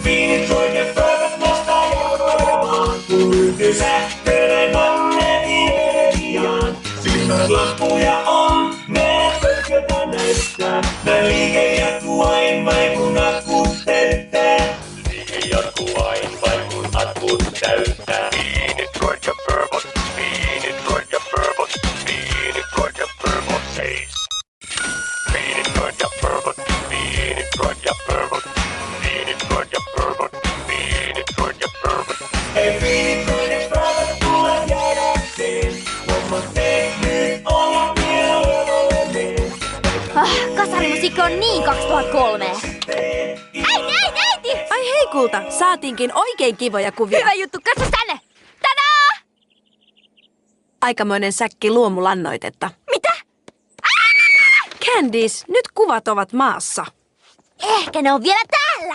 Fiinit, Roger, Fergot nostaa joukkoja. Kun ryhtyy sähköinen magneettienergiaan. Silmät lampuja on, me pölkötä näyttää. Tän liike jatkuu vain kun akkut täyttää. Liike jatkuu vain kun akkut täyttää. Fiinit, Roger, Fergot. Fiinit, Roger, Fergot. Fiinit, Roger, Fergot, seis. Fiinit, Roger, Fergot. Fiinit, Roger, Fergot. Ei fiinit, Roger, Fergot, tule jäädäkseen. Hommat tehnyt on ja vielä levolleen. Kasarimusiikka on niin 2003. Äiti! Ai hei kulta, saatiinkin oikein kivoja kuvia. Hyvä juttu, katso tänne! Tadaa! Aikamoinen säkki luomulannoitetta. Mitä? Candice, nyt kuvat ovat maassa. Ehkä ne on vielä täällä.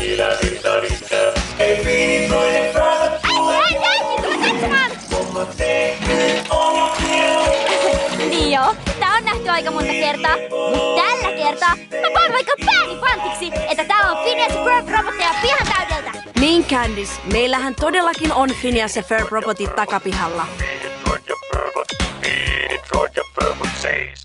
Vielä virta riittää. Ei fiinit, Roger, Fergot, tule Tule katsomaan! hommat tehnyt on ja vielä levolleen. Niin joo, tää on nähty aika monta kertaa. Mut tällä kertaa mä paan vaikka pääni pantiksi, että täällä on Phineas ja Ferb-robotteja pihan täydeltä. Niin Candice, meillähän todellakin on Phineas ja Ferb-robotit takapihalla. Fiinit, Roger, Fergot. Fiinit, Roger, Fergot, seis.